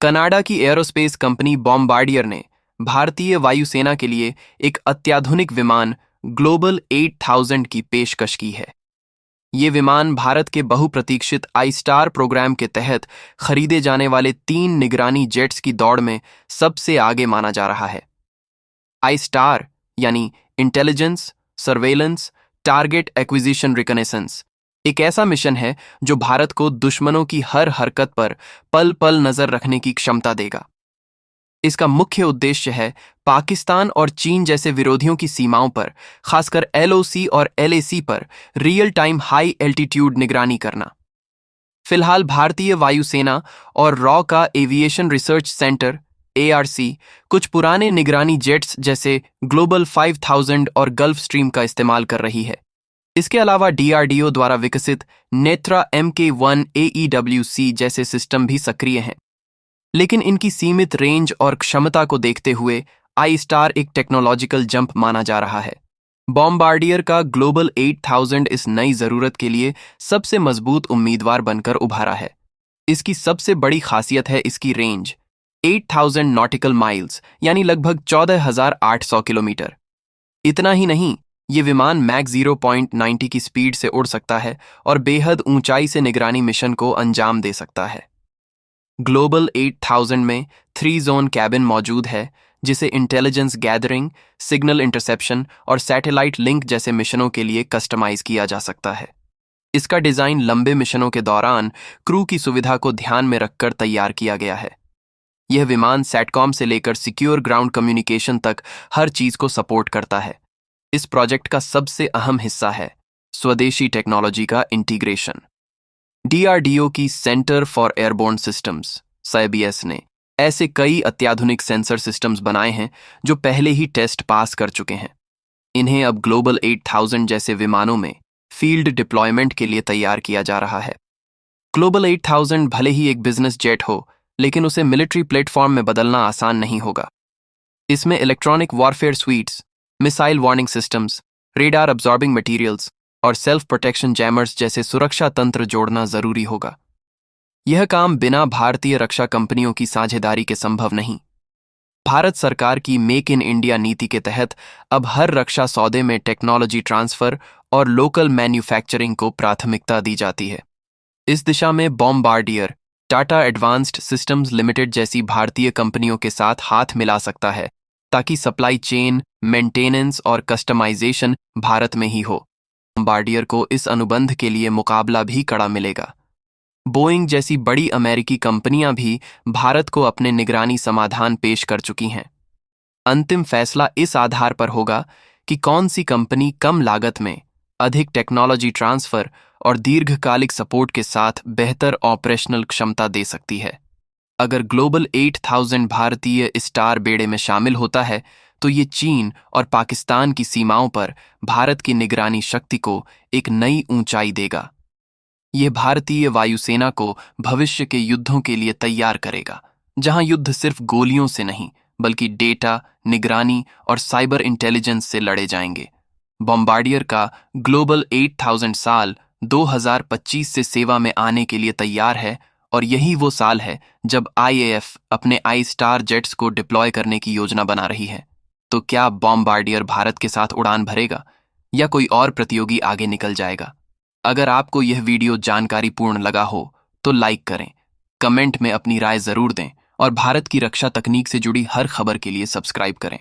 Canada की aerospace company Bombardier ने भारतीय वायुसेना के लिए एक अत्याधुनिक विमान ग्लोबल 8000 की पेशकश की है। ये विमान भारत के बहुप्रतीक्षित आई स्टार प्रोग्राम के तहत खरीदे जाने वाले 3 निगरानी जेट्स की दौड़ में सबसे आगे माना जा रहा है। आई स्टार यानी intelligence, surveillance, target acquisition reconnaissance एक ऐसा मिशन है जो भारत को दुश्मनों की हर हरकत पर पल पल नजर रखने की क्षमता देगा। इसका मुख्य उद्देश्य है पाकिस्तान और चीन जैसे विरोधियों की सीमाओं पर, खासकर एलओसी और एलएसी पर रियल टाइम हाई एल्टीट्यूड निगरानी करना। फिलहाल भारतीय वायुसेना और रॉ का एविएशन रिसर्च सेंटर एआरसी कुछ पुराने निगरानी जेट्स जैसे ग्लोबल 5000 और गल्फ स्ट्रीम का इस्तेमाल कर रही है। इसके अलावा डीआरडीओ द्वारा विकसित नेत्रा MK1 AEWC जैसे सिस्टम भी सक्रिय हैं। लेकिन इनकी सीमित रेंज और क्षमता को देखते हुए आई स्टार एक टेक्नोलॉजिकल जंप माना जा रहा है। बॉम्बार्डियर का ग्लोबल 8000 इस नई जरूरत के लिए सबसे मजबूत उम्मीदवार बनकर उभारा है। इसकी सबसे बड़ी खासियत है इसकी रेंज 8000 नॉटिकल माइल्स यानी लगभग 14800 किलोमीटर। इतना ही नहीं, ये विमान मैक 0.90 की स्पीड से उड़ सकता है और बेहद ऊंचाई से निगरानी मिशन को अंजाम दे सकता है। ग्लोबल 8000 में 3 जोन कैबिन मौजूद है, जिसे इंटेलिजेंस गैदरिंग, सिग्नल इंटरसेप्शन और सैटेलाइट लिंक जैसे मिशनों के लिए कस्टमाइज किया जा सकता है। इसका डिजाइन लंबे मिशनों के दौरान क्रू की सुविधा को ध्यान में रखकर तैयार किया गया है। यह विमान सैटकॉम से लेकर सिक्योर ग्राउंड कम्युनिकेशन तक हर चीज को सपोर्ट करता है। इस प्रोजेक्ट का सबसे अहम हिस्सा है स्वदेशी टेक्नोलॉजी का इंटीग्रेशन। डीआरडीओ की centre for airborne systems (SABS) ने ऐसे कई अत्याधुनिक सेंसर सिस्टम्स बनाए हैं जो पहले ही टेस्ट पास कर चुके हैं। इन्हें अब ग्लोबल 8000 जैसे विमानों में फील्ड डिप्लॉयमेंट के लिए तैयार किया जा रहा है। ग्लोबल 8000 भले ही एक बिजनेस जेट हो, लेकिन उसे मिलिट्री प्लेटफॉर्म में बदलना आसान नहीं होगा। इसमें electronic warfare sweets, missile warning systems, radar absorbing materials और सेल्फ प्रोटेक्शन जैमर्स जैसे सुरक्षा तंत्र जोड़ना जरूरी होगा। यह काम बिना भारतीय रक्षा कंपनियों की साझेदारी के संभव नहीं। भारत सरकार की मेक इन इंडिया नीति के तहत अब हर रक्षा सौदे में टेक्नोलॉजी ट्रांसफर और लोकल मैन्युफैक्चरिंग को प्राथमिकता दी जाती है। इस दिशा में Bombardier Tata advanced systems limited जैसी भारतीय कंपनियों के साथ हाथ मिला सकता है, ताकि सप्लाई चेन, मेंटेनेंस और कस्टमाइजेशन भारत में ही हो। बॉम्बार्डियर को इस अनुबंध के लिए मुकाबला भी कड़ा मिलेगा। बोइंग जैसी बड़ी अमेरिकी कंपनियां भी भारत को अपने निगरानी समाधान पेश कर चुकी हैं। अंतिम फैसला इस आधार पर होगा कि कौन सी कंपनी कम लागत में अधिक टेक्नोलॉजी ट्रांसफर और दीर्घकालिक सपोर्ट के साथ बेहतर ऑपरेशनल क्षमता दे सकती है। अगर ग्लोबल 8000 भारतीय स्टार बेड़े में शामिल होता है, तो ये चीन और पाकिस्तान की सीमाओं पर भारत की निगरानी शक्ति को एक नई ऊंचाई देगा। यह भारतीय वायुसेना को भविष्य के युद्धों के लिए तैयार करेगा, जहां युद्ध सिर्फ गोलियों से नहीं, बल्कि डेटा, निगरानी और साइबर इंटेलिजेंस से लड़े जाएंगे। बॉम्बार्डियर का ग्लोबल 8000 साल 2025 से सेवा में आने के लिए तैयार है, और यही वो साल है जब IAF अपने आई स्टार जेट्स को डिप्लॉय करने की योजना बना रही है। तो क्या बॉम्बार्डियर भारत के साथ उड़ान भरेगा या कोई और प्रतियोगी आगे निकल जाएगा? अगर आपको यह वीडियो जानकारीपूर्ण लगा हो तो लाइक करें, कमेंट में अपनी राय जरूर दें और भारत की रक्षा तकनीक से जुड़ी हर खबर के लिए सब्सक्राइब करें।